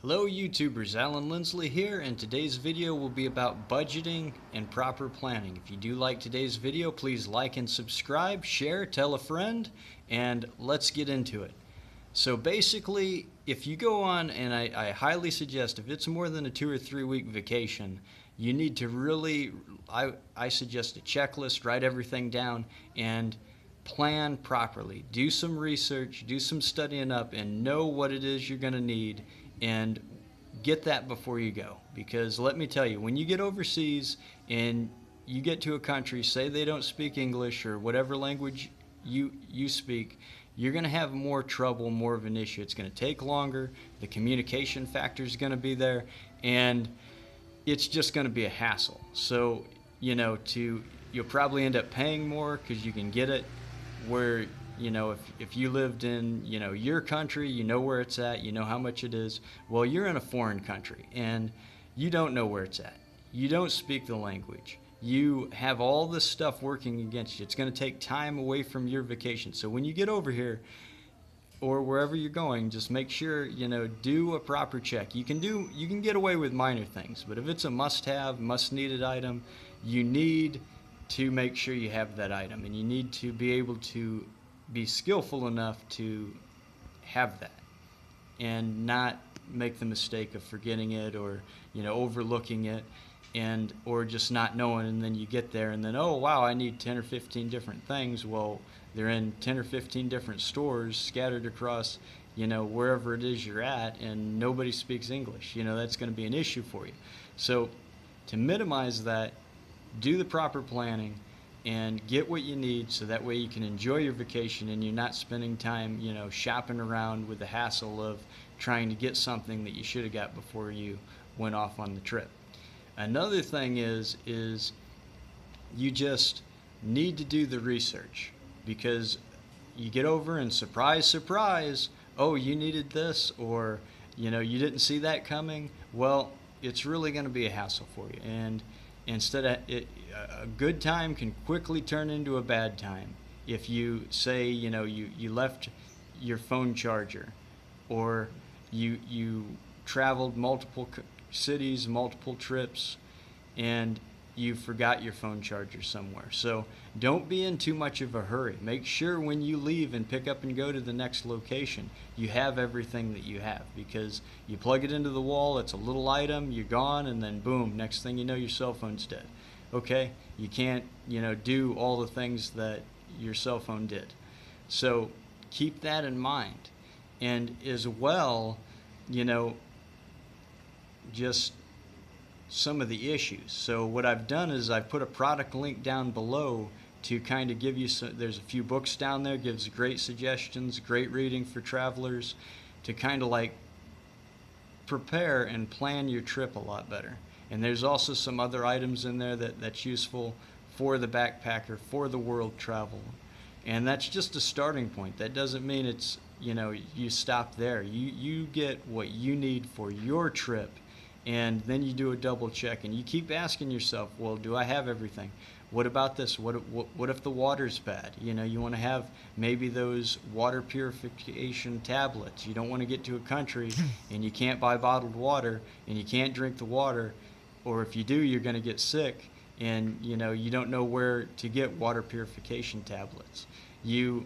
Hello YouTubers, Alan Lindsley here, and today's video will be about budgeting and proper planning. If you do like today's video, please like and subscribe, share, tell a friend, and let's get into it. So basically, if you go on, and I highly suggest, if it's more than a 2 or 3 week vacation, you need to really, I suggest a checklist, write everything down, and plan properly. Do some research, do some studying up, and know what it is you're going to need, and get that before you go. Because let me tell you, when you get overseas and you get to a country, say they don't speak English or whatever language you speak, you're going to have more trouble, more of an issue. It's going to take longer, the communication factor is going to be there, and it's just going to be a hassle. So, you'll probably end up paying more because you can get it where, if you lived in, your country, you know where it's at, you know how much it is. Well, you're in a foreign country and you don't know where it's at. You don't speak the language. You have all this stuff working against you. It's going to take time away from your vacation. So when you get over here or wherever you're going, just make sure, do a proper check. You can get away with minor things, but if it's a must-have, must-needed item, you need to make sure you have that item, and you need to be able to be skillful enough to have that and not make the mistake of forgetting it or overlooking it, and or just not knowing, and then you get there and then, oh wow, I need 10 or 15 different things. Well, they're in 10 or 15 different stores scattered across wherever it is you're at, and nobody speaks English. That's going to be an issue for you. So to minimize that, do the proper planning and get what you need, so that way you can enjoy your vacation and you're not spending time shopping around with the hassle of trying to get something that you should have got before you went off on the trip. Another thing is you just need to do the research, because you get over and surprise, surprise, oh, you needed this, or you didn't see that coming. Well, it's really going to be a hassle for you, and instead of it, a good time can quickly turn into a bad time. If you say you left your phone charger, or you traveled multiple cities, multiple trips, and you forgot your phone charger somewhere. So don't be in too much of a hurry. Make sure when you leave and pick up and go to the next location, you have everything that you have, because you plug it into the wall, it's a little item, you're gone, and then boom, next thing you know, your cell phone's dead. Okay, you can't do all the things that your cell phone did. So keep that in mind. And as well, just some of the issues. So what I've done is I've put a product link down below to kind of give you some, there's a few books down there, gives great suggestions, great reading for travelers, to kind of like prepare and plan your trip a lot better. And there's also some other items in there that's useful for the backpacker, for the world travel. And that's just a starting point. That doesn't mean it's, you stop there. You get what you need for your trip, and then you do a double check, and you keep asking yourself, well, do I have everything? What about this? What if the water's bad? You want to have maybe those water purification tablets. You don't want to get to a country and you can't buy bottled water and you can't drink the water, or if you do, you're going to get sick, and you don't know where to get water purification tablets. You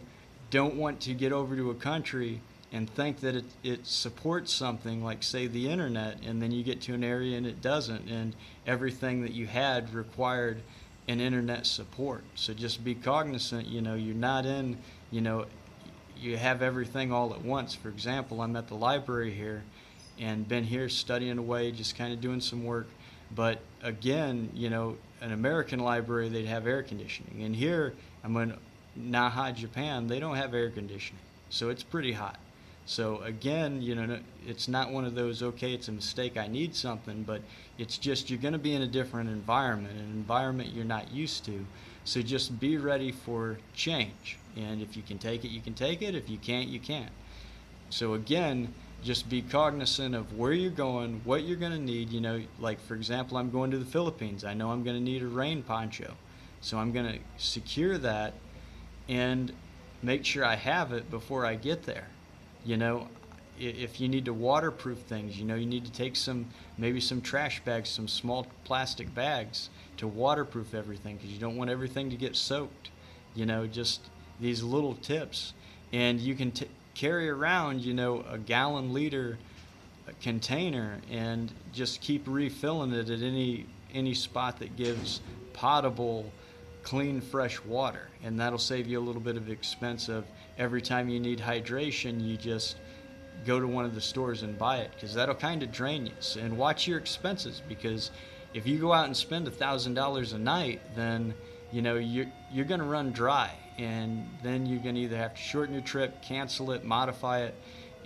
don't want to get over to a country and think that it supports something like, say, the internet, and then you get to an area and it doesn't, and everything that you had required an internet support. So just be cognizant, you're not in, you have everything all at once. For example, I'm at the library here and been here studying away, just kind of doing some work. But again, an American library, they'd have air conditioning. And here, I'm in Naha, Japan, they don't have air conditioning. So it's pretty hot. So again, it's not one of those, okay, it's a mistake, I need something, but it's just you're going to be in a different environment, an environment you're not used to. So just be ready for change. And if you can take it, you can take it. If you can't, you can't. So again, just be cognizant of where you're going, what you're going to need. Like for example, I'm going to the Philippines. I know I'm going to need a rain poncho. So I'm going to secure that and make sure I have it before I get there. if you need to waterproof things, you know, you need to take maybe some trash bags, some small plastic bags to waterproof everything, because you don't want everything to get soaked. You know, just these little tips. And you can carry around, you know, a gallon liter container and just keep refilling it at any spot that gives potable, clean, fresh water. And that'll save you a little bit of expense of every time you need hydration, you just go to one of the stores and buy it, because that'll kind of drain you. And watch your expenses, because if you go out and spend $1,000 a night, then you know you're going to run dry, and then you're going to either have to shorten your trip, cancel it, modify it.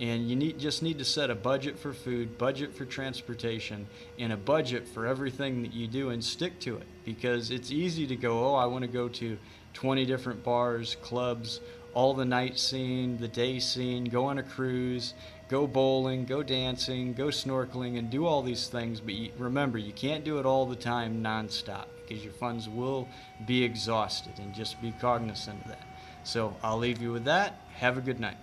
And you just need to set a budget for food, budget for transportation, and a budget for everything that you do, and stick to it. Because it's easy to go, oh, I want to go to 20 different bars, clubs, all the night scene, the day scene, go on a cruise, go bowling, go dancing, go snorkeling, and do all these things. But remember, you can't do it all the time nonstop, because your funds will be exhausted, and just be cognizant of that. So I'll leave you with that. Have a good night.